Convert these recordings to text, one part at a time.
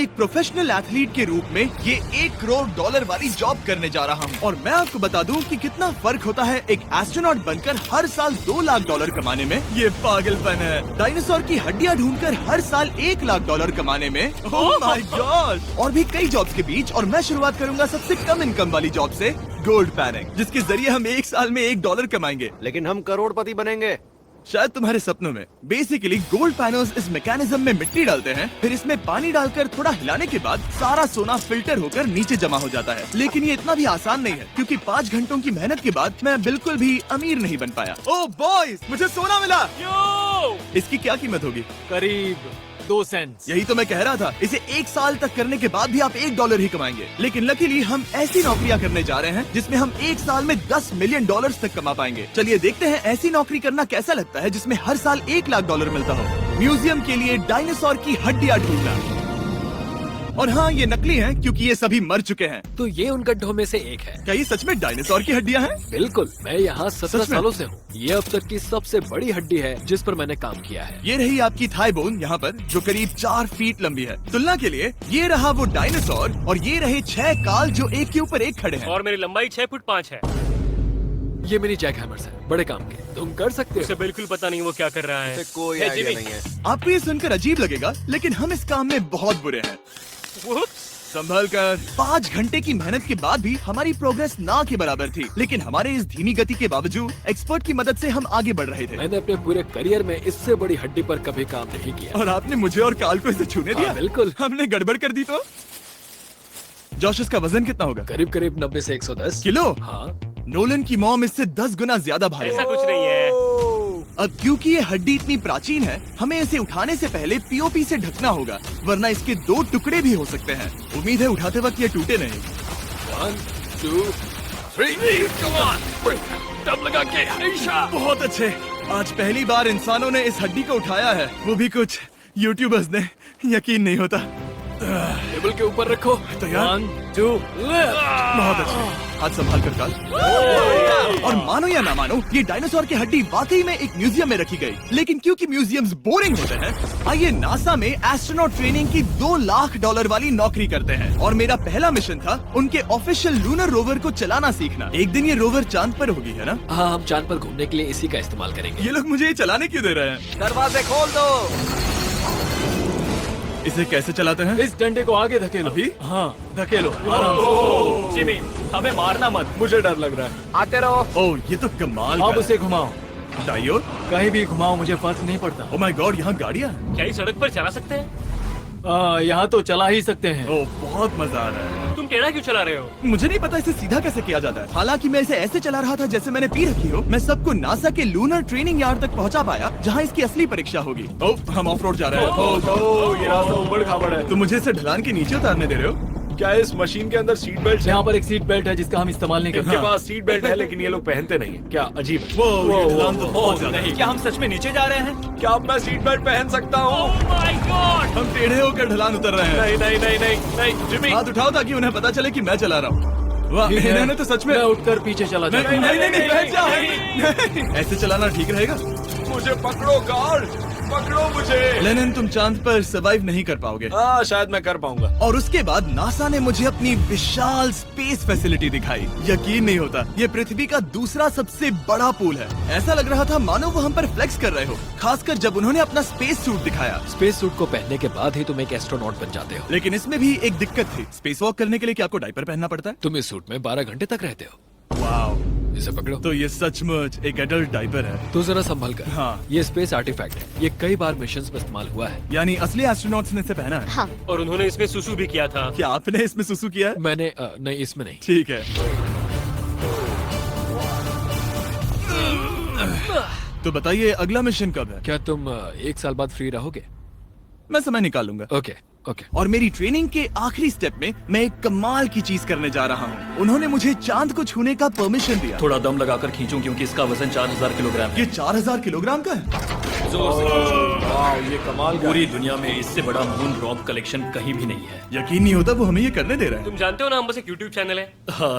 एक professional athlete के रूप में ये $1 करोड़ वाली जॉब करने जा रहा हूँ। और मैं आपको बता दूँ कि कितना फर्क होता है एक एस्ट्रोनॉट बनकर हर साल $2 लाख कमाने में। ये पागलपन है। डायनासोर की हड्डियाँ ढूंढकर हर साल $1 लाख कमाने में। Oh my God. और भी कई जॉब्स के बीच, और मैं शुरुआत करूंगा सबसे कम इनकम वाली जॉब से, गोल्ड पैनिंग, जिसके जरिए हम एक साल में $1 कमाएंगे। लेकिन हम करोड़पति बनेंगे शायद तुम्हारे सपनों में। बेसिकली गोल्ड पैनर्स इस मैकेनिज्म में मिट्टी डालते हैं, फिर इसमें पानी डालकर थोड़ा हिलाने के बाद सारा सोना फिल्टर होकर नीचे जमा हो जाता है। लेकिन ये इतना भी आसान नहीं है, क्योंकि 5 घंटों की मेहनत के बाद मैं बिल्कुल भी अमीर नहीं बन पाया। ओह बॉयज, मुझे सोना मिला। इसकी क्या कीमत होगी? करीब 2 सेंट। यही तो मैं कह रहा था। इसे 1 साल तक करने के बाद भी आप $1 ही कमाएंगे। लेकिन लकीली हम ऐसी नौकरियां करने जा रहे हैं जिसमें हम 1 साल में $10 मिलियन तक कमा पाएंगे। चलिए देखते हैं ऐसी नौकरी करना कैसा लगता है जिसमें हर साल $1 लाख मिलता हो। म्यूजियम के लिए डायनासोर की हड्डियां ढूंढना। और हाँ, ये नकली हैं क्योंकि ये सभी मर चुके हैं। तो ये उन गड्ढों में से एक है। क्या ये सच में डायनासोर की हड्डियां हैं? बिल्कुल, मैं यहाँ 17 सच में? सालों से हूँ। ये अब तक की सबसे बड़ी हड्डी है जिस पर मैंने काम किया है। ये रही आपकी थाई बोन यहाँ पर, जो करीब 4 फीट लंबी है। तुलना के लिए ये रहा वो डायनासोर, और ये रहे 6 काल जो एक के ऊपर एक खड़े हैं। और मेरी लंबाई 6 फुट 5 है। ये मेरी जैक हैमर्स है, बड़े काम के। तुम कर सकते उसे हो। बिल्कुल पता नहीं वो क्या कर रहा है। कोई है, आइडिया जिमी। नहीं है। आपको ये सुनकर अजीब लगेगा, लेकिन हम इस काम में बहुत बुरे हैं। Whoops! संभल कर। 5 घंटे की मेहनत के बाद भी हमारी प्रोग्रेस ना के बराबर थी। लेकिन हमारे इस धीमी गति के बावजूद एक्सपर्ट की मदद से हम आगे बढ़ रहे थे। मैंने अपने पूरे करियर में इससे बड़ी हड्डी पर कभी काम नहीं किया। और आपने मुझे और काल को इसे छूने दिया? हाँ, बिल्कुल। हमने गड़बड़ कर दी तो? जोश, इसका वजन कितना होगा? करीब करीब 90 से 110 किलो? हाँ। नोलन की मॉम इससे 10 गुना ज्यादा भारी ऐसा है। कुछ नहीं है। अब क्योंकि ये हड्डी इतनी प्राचीन है, हमें इसे उठाने से पहले पीओपी से ढकना होगा, वरना इसके 2 टुकड़े भी हो सकते हैं। उम्मीद है उठाते वक्त ये टूटे नहीं। 1 2 3 come on! दम लगा के ऐशा। बहुत अच्छे। आज पहली बार इंसानों ने इस हड्डी को उठाया है, वो भी कुछ यूट्यूबर्स ने। यकीन नहीं होता। टेबल के ऊपर रखो। तैयार? 1 2 बहुत अच्छे। हाथ संभाल कर काल। और मानो या ना मानो, ये डायनासोर की हड्डी वाकई में एक म्यूजियम में रखी गई। लेकिन क्योंकि म्यूजियम्स बोरिंग होते हैं, आइए नासा में एस्ट्रोनॉट ट्रेनिंग की $2 लाख वाली नौकरी करते हैं। और मेरा पहला मिशन था उनके ऑफिशियल लूनर रोवर को चलाना सीखना। एक दिन ये रोवर चांद पर होगी, है ना? हाँ, हम चांद पर घूमने के लिए इसी का इस्तेमाल करेंगे। ये लोग मुझे ये चलाने क्यों दे रहे हैं? दरवाजे खोल दो। इसे कैसे चलाते हैं? इस डंडे को आगे धकेलो। अभी? हाँ, धकेलो। जिमी, हमें मारना मत। मुझे डर लग रहा है। आते रहो। ओह, ये तो कमाल अब का उसे घुमाओ। है। दाईं ओर? कहीं भी घुमाओ, मुझे फर्क नहीं पड़ता। ओह माय गॉड, यहाँ गाड़ियाँ हैं। क्या इस सड़क पर चला सकते हैं? यहाँ तो चला ही सकते हैं। ओह, बहुत मजा आ रहा है। तुम टेढ़ा क्यों चला रहे हो? मुझे नहीं पता इसे सीधा कैसे किया जाता है। हालांकि मैं इसे ऐसे चला रहा था जैसे मैंने पी रखी हो। मैं सबको नासा के लूनर ट्रेनिंग यार्ड तक पहुंचा पाया, जहां इसकी असली परीक्षा होगी। ओह, हम ऑफ रोड जा रहे हैं। ये रास्ता ऊबड़ खाबड़ है। तुम मुझे इसे ढलान के नीचे उतारने दे रहे हो? क्या इस मशीन के अंदर सीट बेल्ट है? यहाँ पर एक सीट बेल्ट है जिसका हम इस्तेमाल नहीं करते। इनके पास सीट बेल्ट है लेकिन ये लोग पहनते नहीं। क्या अजीब है। वो ये ढलान तो बहुत ज्यादा है। नहीं। क्या हम सच में नीचे जा रहे हैं? क्या अब मैं सीट बेल्ट पहन सकता हूँ? Oh my God! हम टेढ़े होकर ढलान उतर रहे हैं। नहीं नहीं नहीं नहीं नहीं जिमी। हाथ उठाओ ताकि उन्हें पता चले कि मैं चला रहा हूँ। वाह, इन्होंने तो सच में। मैं उठकर पीछे चला नहीं जाता नहीं नहीं, बैठ जाओ। नहीं, ऐसे चलाना ठीक रहेगा? मुझे पकड़ो गार्ड, पकड़ो मुझे। लेनिन, तुम चांद पर सर्वाइव नहीं कर पाओगे। हाँ, शायद मैं कर पाऊंगा। और उसके बाद नासा ने मुझे अपनी विशाल स्पेस फैसिलिटी दिखाई। यकीन नहीं होता, ये पृथ्वी का दूसरा सबसे बड़ा पूल है। ऐसा लग रहा था मानो वो हम पर फ्लेक्स कर रहे हो, खासकर जब उन्होंने अपना स्पेस सूट दिखाया। स्पेस सूट को पहनने के बाद ही तुम एक एस्ट्रोनॉट बन जाते हो। लेकिन इसमें भी एक दिक्कत थी। स्पेस वॉक करने के लिए क्या आपको डायपर पहनना पड़ता है? तुम इस सूट में 12 घंटे तक रहते हो। वाओ, इसे पकड़ो। तो ये सचमुच एक एडल्ट डायपर है। तो जरा संभल कर। हाँ। ये स्पेस आर्टिफैक्ट है। ये कई बार मिशंस में इस्तेमाल हुआ है। यानी असली एस्ट्रोनॉट्स ने इसे पहना है। हाँ। और उन्होंने इसमें सुसु भी किया था। क्या आपने इसमें सुसु किया है? मैंने नहीं, इसमें नहीं। ठीक है। तो बताइए अगला मिशन कब है? क्या तुम 1 साल बाद फ्री रहोगे? मैं समय निकाल लूंगा। Okay okay. और मेरी ट्रेनिंग के आखिरी स्टेप में मैं एक कमाल की चीज करने जा रहा हूँ। उन्होंने मुझे चांद को छूने का परमिशन दिया। थोड़ा दम लगाकर खींचूं क्योंकि इसका वजन 4000 किलोग्राम है। ये 4000 किलोग्राम का है। जोर से वाह, ये कमाल का पूरी दुनिया में इससे बड़ा मून रॉक कलेक्शन कहीं भी नहीं है। यकीन नहीं होता वो हमें ये करने दे रहा है। तुम जानते हो ना, हम बस एक यूट्यूब चैनल है। हाँ।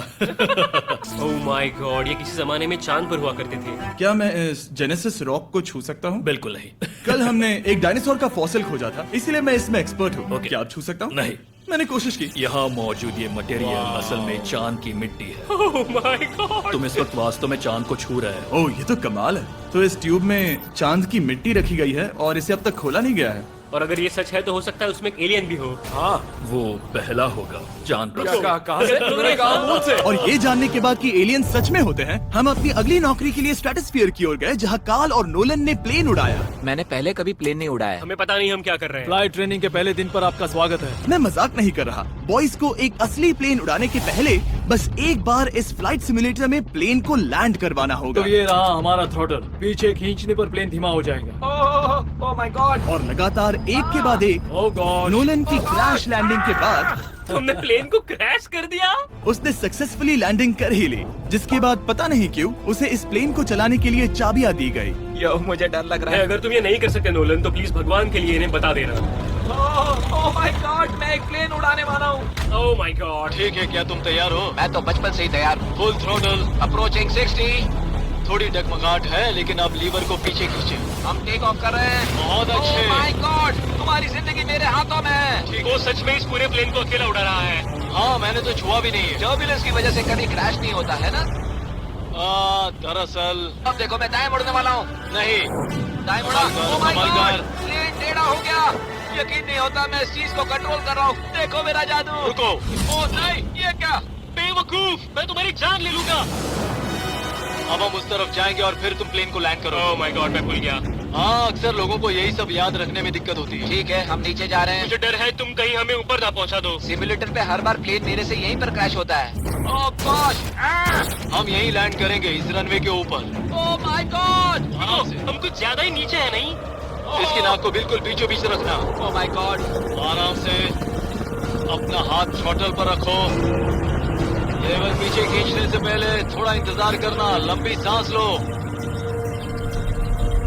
ओह माय गॉड, ये किसी जमाने में चांद पर हुआ करते थे। क्या मैं इस जेनेसिस रॉक को छू सकता हूँ? बिल्कुल नहीं। कल हमने एक डायनासोर का फॉसिल खोजा था, इसलिए मैं इसमें एक्सपर्ट हूँ। Okay. क्या आप छू सकता हूँ? नहीं। मैंने कोशिश की। यहाँ मौजूद ये मटेरियल असल में चांद की मिट्टी है। Oh my God. तुम इस वक्त वास्तव में चांद को छू रहे हो। ओह, ये तो कमाल है। तो इस ट्यूब में चांद की मिट्टी रखी गई है और इसे अब तक खोला नहीं गया है। और अगर ये सच है तो हो सकता है उसमें एक एलियन भी हो। हाँ, वो पहला होगा चांद पर। कहाँ से? तुमने कहा मुंह से। और ये जानने के बाद कि एलियन सच में होते हैं, हम अपनी अगली नौकरी के लिए स्ट्रेटोस्फीयर की ओर गए, जहाँ कार्ल और नोलन ने प्लेन उड़ाया। मैंने पहले कभी प्लेन नहीं उड़ाया। हमें पता नहीं हम क्या कर रहे हैं। फ्लाइट ट्रेनिंग के पहले दिन पर आपका स्वागत है। मैं मजाक नहीं कर रहा। बॉयज को एक असली प्लेन उड़ाने के पहले बस एक बार इस फ्लाइट सिमुलेटर में प्लेन को लैंड करवाना होगा। तो ये रहा हमारा थ्रॉटल। पीछे खींचने पर प्लेन धीमा हो जाएगा। Oh my God. और लगातार एक के बाद एक ओह गॉड। नोलन की क्रैश लैंडिंग के बाद तुमने प्लेन को क्रैश कर दिया। उसने सक्सेसफुली लैंडिंग कर ही ली, जिसके बाद पता नहीं क्यों उसे इस प्लेन को चलाने के लिए चाबियां दी गई। यो, मुझे डर लग रहा है। अगर तुम ये नहीं कर सकते नोलन, तो प्लीज भगवान के लिए इन्हें बता देना। ओह माय गॉड, मैं एक प्लेन उड़ाने वाला हूँ। Oh my God. ठीक है, क्या तुम तैयार हो? मैं तो बचपन से ही तैयार हूँ। Full throttle. अप्रोचिंग 60। थोड़ी डगमगाहट है, लेकिन अब लीवर को पीछे खींचे। हम टेक ऑफ कर रहे हैं। बहुत अच्छे। ओह माय गॉड, तुम्हारी जिंदगी मेरे हाथों में है। वो सच में इस पूरे प्लेन को अकेला उड़ा रहा है। हाँ, मैंने तो छुआ भी नहीं है। टर्बुलेंस की वजह से कभी क्रैश नहीं होता है ना। दरअसल अब देखो, मैं दाएं मुड़ने वाला हूँ। नहीं। दाएं मुड़ा। कमाल ओह माय कमाल गॉड, कर। प्लेन टेढ़ा हो गया। यकीन नहीं होता, मैं इस चीज को कंट्रोल कर रहा हूँ। देखो मेरा जादू। रुको। ओह नहीं, ये क्या? बेवकूफ, मैं तुम्हारी जान ले लूंगा। अब हम उस तरफ जाएंगे और फिर तुम प्लेन को लैंड करो। ओह माय गॉड, मैं भूल गया। हाँ, अक्सर लोगों को यही सब याद रखने में दिक्कत होती है। ठीक है, हम नीचे जा रहे हैं। मुझे डर है तुम कहीं हमें ऊपर ना पहुंचा दो। सिमुलेटर पे हर बार प्लेन मेरे से यहीं पर क्रैश होता है। ओह गॉश। हम यहीं लैंड करेंगे, इस रनवे के ऊपर। Oh my God. हम कुछ ज्यादा ही नीचे है नहीं? इसकी नाक को बिल्कुल बीचों बीच रखना। Oh my God. आराम से अपना हाथ थ्रॉटल पर रखो। लेवल पीछे खींचने से पहले थोड़ा इंतजार करना, लंबी सांस लो।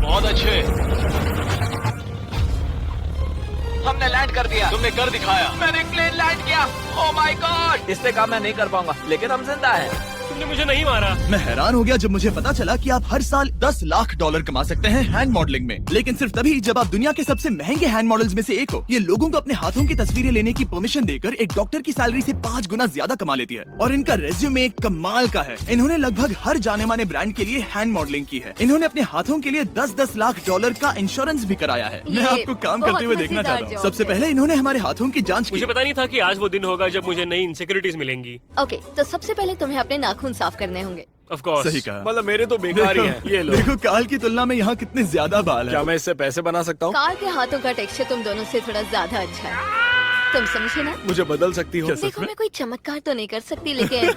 बहुत अच्छे। हमने लैंड कर दिया। तुमने कर दिखाया। मैंने प्लेन लैंड किया। Oh my God. इससे काम मैं नहीं कर पाऊंगा, लेकिन हम जिंदा हैं। तुमने मुझे नहीं मारा। मैं हैरान हो गया जब मुझे पता चला कि आप हर साल 10 लाख डॉलर कमा सकते हैं हैंड मॉडलिंग में, लेकिन सिर्फ तभी जब आप दुनिया के सबसे महंगे हैंड मॉडल्स में से एक हो। ये लोगों को अपने हाथों की तस्वीरें लेने की परमिशन देकर एक डॉक्टर की सैलरी से 5 गुना ज्यादा कमा लेती है। और इनका रेज्यूमे कमाल का है। इन्होंने लगभग हर जाने माने ब्रांड के लिए हैंड मॉडलिंग की है। इन्होंने अपने हाथों के लिए 10-10 लाख डॉलर का इंश्योरेंस भी कराया है। मैं आपको काम करते हुए देखना चाहता हूँ। सबसे पहले इन्होंने हमारे हाथों की जाँच मुझे की। पता नहीं था कि आज वो दिन होगा जब मुझे नई इनसिक्योरिटीज मिलेंगी। ओके, तो सबसे पहले तुम्हें अपने नाखून साफ करने होंगे। Of course. सही कहा। मतलब मेरे तो बेकार ही हैं। ये लो। देखो काल की तुलना में यहाँ कितने ज्यादा बाल क्या हैं। मैं इससे पैसे बना सकता हूँ? कार के हाथों का टेक्सचर तुम दोनों से थोड़ा ज्यादा अच्छा है। तुम समझे ना? मुझे बदल सकती हो? देखो, मैं कोई चमत्कार तो नहीं कर सकती, लेकिन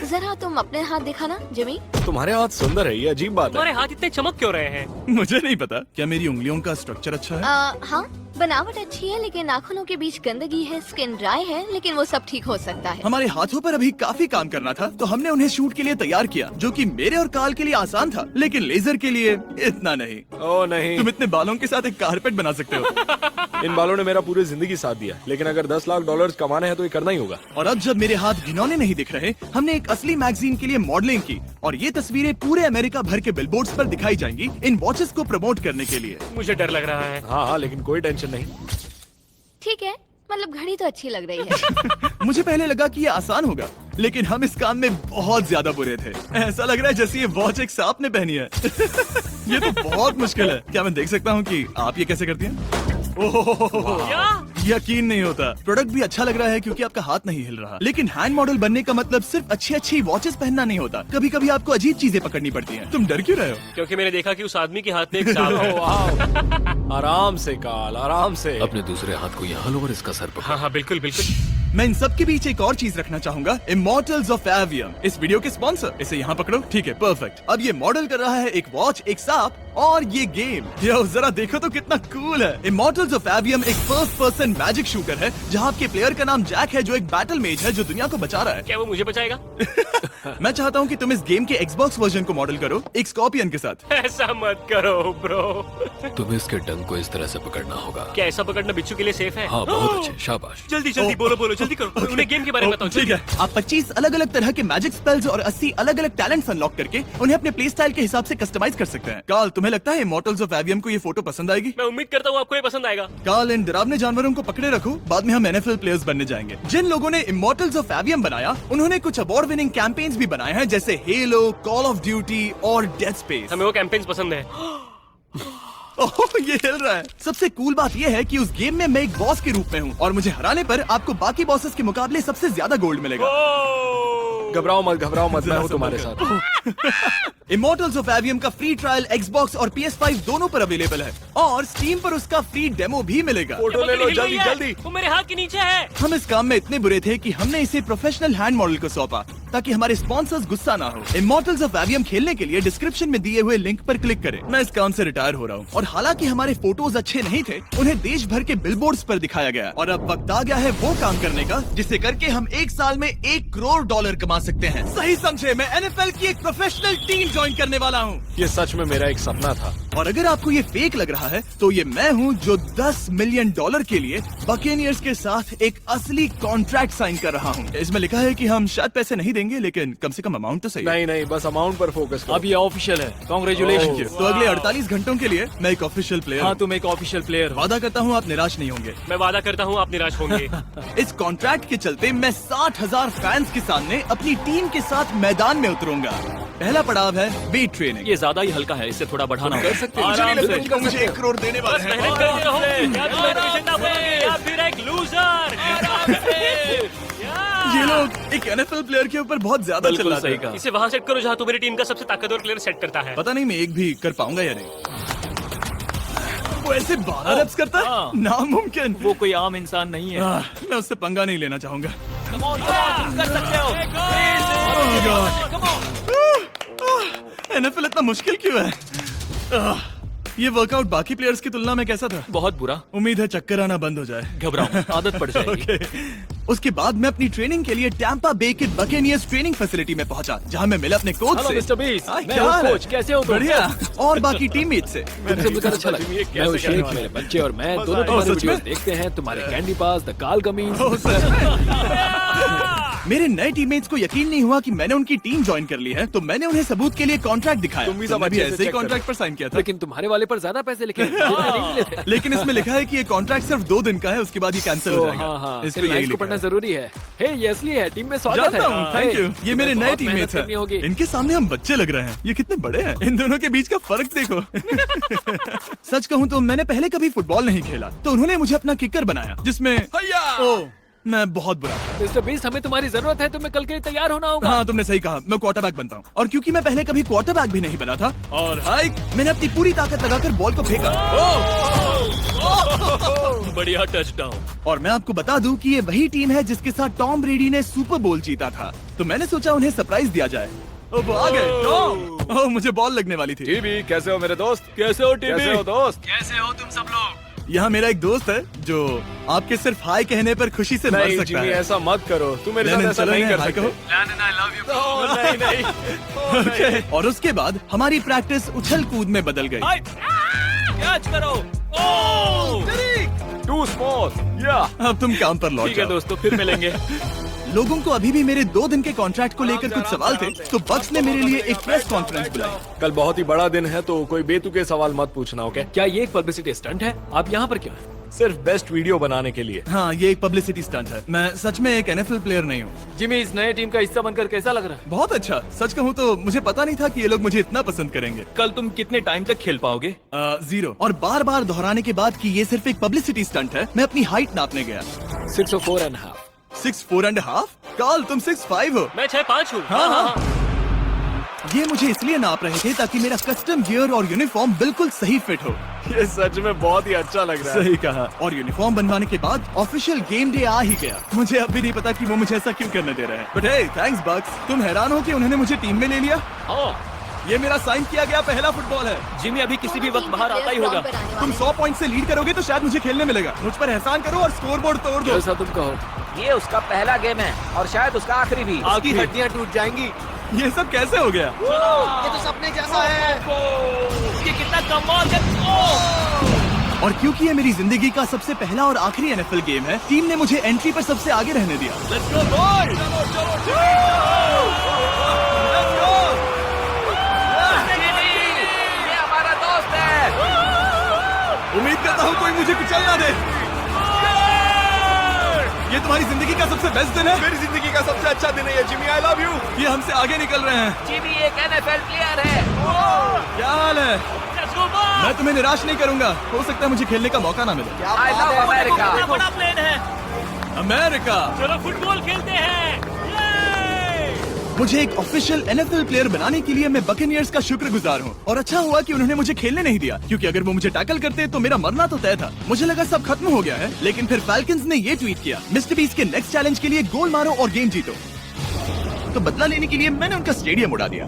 जरा तुम अपने हाथ दिखाना जिमी। तुम्हारे हाथ सुंदर है, ये अजीब बात है। तुम्हारे हाथ इतने चमक क्यों रहे हैं? मुझे नहीं पता। क्या मेरी उंगलियों का स्ट्रक्चर अच्छा है? हाँ, बनावट अच्छी है, लेकिन नाखूनों के बीच गंदगी है, स्किन ड्राई है, लेकिन वो सब ठीक हो सकता है। हमारे हाथों पर अभी काफी काम करना था, तो हमने उन्हें शूट के लिए तैयार किया, जो कि मेरे और काल के लिए आसान था, लेकिन लेजर के लिए इतना नहीं। ओह नहीं। तुम इतने बालों के साथ एक कारपेट बना सकते हो। इन बालों ने मेरा पूरी जिंदगी साथ दिया, लेकिन अगर 10 लाख डॉलर कमाने हैं तो ये करना ही होगा। और अब जब मेरे हाथ घिनौने नहीं दिख रहे, हमने एक असली मैगजीन के लिए मॉडलिंग की, और ये तस्वीरें पूरे अमेरिका भर के बिलबोर्ड्स पर दिखाई जाएंगी इन वॉचेस को प्रमोट करने के लिए। मुझे डर लग रहा है। हाँ, लेकिन कोई टेंशन नहीं। ठीक है, मतलब घड़ी तो अच्छी लग रही है। मुझे पहले लगा कि ये आसान होगा, लेकिन हम इस काम में बहुत ज्यादा बुरे थे। ऐसा लग रहा है जैसे ये वॉच एक सांप ने पहनी है। ये तो बहुत मुश्किल है। क्या मैं देख सकता हूँ कि आप ये कैसे करती हैं? ओह, क्या? यकीन नहीं होता। प्रोडक्ट भी अच्छा लग रहा है क्योंकि आपका हाथ नहीं हिल रहा, लेकिन हैंड मॉडल बनने का मतलब सिर्फ अच्छी वॉचेस पहनना नहीं होता। कभी कभी आपको अजीब चीजें पकड़नी पड़ती हैं। तुम डर क्यों रहे हो? क्योंकि मैंने देखा कि उस आदमी के हाथ में एक सांप है। वाह। आराम से काल, आराम से। अपने दूसरे हाथ को यहाँ लो और इसका सर पकड़ो। हाँ हाँ, बिल्कुल बिल्कुल। मैं इन सब के बीच एक और चीज रखना चाहूंगा, इमॉर्टल्स ऑफ एवियम, इस वीडियो के स्पॉन्सर। इसे यहाँ पकड़ो। ठीक है, परफेक्ट। अब ये मॉडल कर रहा है एक वॉच, एक सांप और ये गेम, यो जरा देखो तो कितना कूल है। इमॉर्टल्स ऑफ एवियम एक फर्स्ट पर्सन मैजिक शूटर है जहाँ आपके प्लेयर का नाम जैक है जो एक बैटल मेज है जो दुनिया को बचा रहा है। क्या वो मुझे बचाएगा? मैं चाहता हूँ कि तुम इस गेम के Xbox वर्जन को मॉडल करो एक स्कॉर्पियन के साथ। ऐसा मत करो ब्रो। तुम्हें इसके डंक को इस तरह से पकड़ना होगा। क्या ऐसा पकड़ना बिच्छू के लिए सेफ है? हाँ, बहुत अच्छे, शाबाश। जल्दी जल्दी बोलो जल्दी करो। उन्हें गेम के बारे में बताओ। ठीक है, आप 25 अलग अलग तरह के मैजिक स्पेल्स और 80 अलग अलग टैलेंट्स अनलॉक करके उन्हें अपने प्ले स्टाइल के हिसाब से कस्टमाइज कर सकते हैं। कार्ल, तुम्हें लगता है इमॉर्टल्स ऑफ एवियम को ये फोटो पसंद आएगी? मैं उम्मीद करता हूँ आपको ये पसंद आएगा। कार्ल, इन डरावने जानवरों को पकड़े रखो, बाद में हम NFL प्लेयर्स बनने जाएंगे। जिन लोगों ने इमॉर्टल्स ऑफ एवियम बनाया उन्होंने कुछ अवार्ड विनिंग कैंपेन्स भी बनाए हैं जैसे हेलो, कॉल ऑफ ड्यूटी और डेड स्पेस। हमें वो कैंपेन्स पसंद है। ओह, ये हिल रहा है। सबसे कूल बात ये है कि उस गेम में मैं एक बॉस के रूप में हूँ और मुझे हराने पर आपको बाकी बॉसेस के मुकाबले सबसे ज्यादा गोल्ड मिलेगा। घबराओ मत, मैं हूँ तुम्हारे साथ। इमॉर्टल्स ऑफ एवियम का फ्री ट्रायल Xbox और PS5 दोनों पर अवेलेबल है और Steam पर उसका फ्री डेमो भी मिलेगा। फोटो ले लो जल्दी जल्दी। वो मेरे हाथ के नीचे है। हम इस काम में इतने बुरे थे कि हमने इसे प्रोफेशनल हैंड मॉडल को सौंपा ताकि हमारे स्पॉन्सर्स गुस्सा ना हो। इमॉर्टल्स ऑफ एवियम खेलने के लिए डिस्क्रिप्शन में दिए हुए लिंक पर क्लिक करें। मैं इस काम से रिटायर हो रहा हूँ और हालांकि हमारे फोटोज अच्छे नहीं थे, उन्हें देश भर के बिलबोर्ड्स पर दिखाया गया और अब वक्त आ गया है वो काम करने का जिसे करके हम एक साल में $1 करोड़ कमा सकते हैं। सही समझे, मैं NFL की एक प्रोफेशनल टीम ज्वाइन करने वाला हूँ। ये सच में मेरा एक सपना था। और अगर आपको ये फेक लग रहा है तो ये मैं हूँ जो $10 मिलियन के लिए बकेनियर्स के साथ एक असली कॉन्ट्रैक्ट साइन कर रहा हूँ। इसमें लिखा है कि हम शायद पैसे नहीं देंगे लेकिन कम से कम अमाउंट तो सही। नहीं, बस अमाउंट पर फोकस करो। अब ये ऑफिशियल है। कांग्रेचुलेशन। तो अगले 48 घंटों के लिए मैं एक ऑफिशियल प्लेयर हाँ, तुम एक ऑफिशियल प्लेयर हो। वादा करता हूँ आप निराश नहीं होंगे। मैं वादा करता हूँ आप निराश होंगे। इस कॉन्ट्रैक्ट के चलते मैं 60,000 फैंस के सामने अपनी टीम के साथ मैदान में उतरूंगा। पहला पड़ाव है वेट ट्रेनिंग। ये ज्यादा ही हल्का है, इसे थोड़ा बढ़ाना होगा। मुझे नहीं लगता कि मुझे $1 करोड़ देने वाले हैं। मेहनत करते रहो। या तुम एक विजेता बनोगे या फिर एक लूजर। ये लोग एक NFL प्लेयर के ऊपर बहुत ज्यादा बिल्कुल चिल्लाते सही हैं। कहा। इसे वहाँ सेट करो जहाँ तुम्हारी टीम का सबसे ताकतवर प्लेयर सेट करता है। पता नहीं मैं एक भी कर पाऊंगा या नहीं। वो ऐसे 12 reps करता है, हाँ। नामुमकिन। वो कोई आम इंसान नहीं है। मैं उससे पंगा नहीं लेना चाहूंगा। तुम कर सकते हो। NFL इतना मुश्किल क्यों है? ये वर्कआउट बाकी प्लेयर्स की तुलना में कैसा था? बहुत बुरा। उम्मीद है चक्कर आना बंद हो जाए। घबराओ, आदत पड़ जाएगी। ओके। उसके बाद मैं अपनी ट्रेनिंग के लिए टैंपा बे के बकेनियर्स ट्रेनिंग फैसिलिटी में पहुंचा जहां मैं मिला अपने कोच हेलो से। मिस्टर बीस, हाय, मैं क्या हूँ हाल है? कोच, कैसे हो तुम? बढ़िया। और बाकी टीममेट से। तुमसे मिलकर अच्छा लगा। मैं हूँ शेख, मेरे बच्चे और मैं दोनों तुम्हारे सच में? वीडियोस देखते हैं। तुम्हारे कैंडी पास, द काल कमीज। ओह, सच में? मेरे नए टीममेट्स को यकीन नहीं हुआ कि मैंने उनकी टीम ज्वाइन कर ली है, तो मैंने उन्हें सबूत के लिए कॉन्ट्रैक्ट दिखाया। तुम भी सब तुमने भी अच्छे से ऐसे ही check करो। कॉन्ट्रैक्ट पर साइन किया था। लेकिन तुम्हारे वाले पर ज्यादा पैसे लिखे नहीं मिले थे। लेकिन इसमें लिखा है कि ये कॉन्ट्रैक्ट सिर्फ 2 दिन का है, उसके बाद ये कैंसिल हो जाएगा। हाँ, इस पे फिर यही लाइन्स को लिखा पढ़ना है। जरूरी है। हे, ये असली है, टीम में स्वागत है। जानता हूँ, थैंक यू। ये मेरे नए बहुत टीममेट्स मेहनत करनी हैं। होगी। इनके सामने हम बच्चे लग रहे हैं। ये कितने बड़े हैं। इन दोनों के बीच का फर्क देखो। सच कहूँ तो मैंने पहले कभी फुटबॉल नहीं खेला, तो उन्होंने मुझे अपना किकर बनाया जिसमें ओह, मैं बहुत बुरा था। मिस्टर बीस्ट, हमें तुम्हारी जरूरत है। तुम्हें कल के लिए तैयार होना होगा। हाँ, तुमने सही कहा। मैं क्वार्टरबैक बनता हूँ और क्योंकि मैं पहले कभी क्वार्टरबैक भी नहीं बना था और हाइक मैंने अपनी पूरी ताकत लगाकर बॉल को फेंका। बढ़िया टचडाउन। और मैं आपको बता दूं कि ये वही टीम है जिसके साथ टॉम ब्रेडी ने सुपर बोल जीता था, तो मैंने सोचा उन्हें सरप्राइज दिया जाए। ओ, वो आ गए टॉम। ओह, मुझे बॉल लगने वाली थी। टीबी, कैसे हो मेरे दोस्त? कैसे हो टीबी? कैसे हो दोस्त? कैसे हो तुम सब लोग? यहाँ मेरा एक दोस्त है जो आपके सिर्फ हाय कहने पर खुशी से मर नहीं सकता जिमी, है। ऐसा मत करो। तुम मेरे साथ लेनिन, ऐसा चलो नहीं इन्हें कर हाय सकते। कहो। ओह, नहीं। ओके। और उसके बाद हमारी प्रैक्टिस उछल कूद में बदल गई। कैच करो। ओह! Too small. या अब तुम काम पर लौट ठीक है जाओ। दोस्तों, फिर मिलेंगे। लोगों को अभी भी मेरे 2 दिन के कॉन्ट्रैक्ट को लेकर कुछ सवाल थे, तो बक्स ने मेरे लिए एक प्रेस कॉन्फ्रेंस बुलाई। कल बहुत ही बड़ा दिन है, तो कोई बेतुके सवाल मत पूछना, ओके? क्या ये एक पब्लिसिटी स्टंट है? आप यहाँ पर क्यों हैं? सिर्फ बेस्ट वीडियो बनाने के लिए। हाँ, ये एक पब्लिसिटी स्टंट है। मैं सच में एक NFL प्लेयर नहीं हूँ। जिमी, इस नए टीम का हिस्सा बनकर कैसा लग रहा है? बहुत अच्छा। सच कहूँ तो मुझे पता नहीं था कि ये लोग मुझे इतना पसंद करेंगे। कल तुम कितने टाइम तक खेल पाओगे? 0। और बार बार दोहराने के बाद कि ये सिर्फ एक पब्लिसिटी स्टंट है, मैं अपनी हाइट नापने गया। 6'4.5". 6'4.5"? कार्ल, तुम 6'5" हो। मैं 6'5" हूँ। हाँ। ये मुझे इसलिए नाप रहे थे ताकि मेरा कस्टम गियर और यूनिफॉर्म बिल्कुल सही फिट हो। ये सच में बहुत ही अच्छा लग रहा है। सही कहा। और यूनिफॉर्म बनवाने के बाद ऑफिशियल गेम डे आ ही गया। मुझे अब भी नहीं पता कि वो मुझे ऐसा क्यों करने दे रहे हैं। बट हे, थैंक्स बक्स। तुम हैरान हो कि उन्होंने मुझे टीम में ले लिया? हाँ, ये मेरा साइन किया गया पहला फुटबॉल है। जिमी अभी किसी भी वक्त बाहर आता ही होगा। तुम 100 पॉइंट से लीड करोगे तो शायद मुझे खेलने मिलेगा। मुझ पर एहसान करो और स्कोरबोर्ड तोड़ दो। जैसा तुम कहो। ये उसका पहला गेम है और शायद उसका आखिरी भी। आपकी हड्डियां टूट जाएंगी। ये सब कैसे हो गया? ये तो सपने जैसा है। ये कितना कमाल है। और क्योंकि ये मेरी जिंदगी का सबसे पहला और आखिरी एनएफएल गेम है, टीम ने मुझे एंट्री पर सबसे आगे रहने दिया। Let's go, boys! Let's go! ये हमारा दोस्त है। उम्मीद करता हूँ कोई मुझे कुचल ना दे। ये तुम्हारी जिंदगी का सबसे बेस्ट दिन है। मेरी जिंदगी का सबसे अच्छा दिन है ये, जिमी। I love you. ये हमसे आगे निकल रहे हैं। जिमी एक एनएफएल प्लेयर है। क्या हाल है? मैं तुम्हें निराश नहीं करूंगा। हो सकता है मुझे खेलने का मौका ना मिले। I love America. कितना बड़ा प्लेन है। अमेरिका। चलो फुटबॉल खेलते हैं। मुझे एक ऑफिशियल एनएफएल प्लेयर बनाने के लिए मैं बकेनियर्स का शुक्रगुजार हूँ। और अच्छा हुआ कि उन्होंने मुझे खेलने नहीं दिया, क्योंकि अगर वो मुझे टैकल करते तो मेरा मरना तो तय था। मुझे लगा सब खत्म हो गया है, लेकिन फिर फैल्कन्स ने ये ट्वीट किया, मिस्टर बीस्ट के नेक्स्ट चैलेंज के लिए गोल मारो और गेम जीतो। तो बदला लेने के लिए मैंने उनका स्टेडियम उड़ा दिया।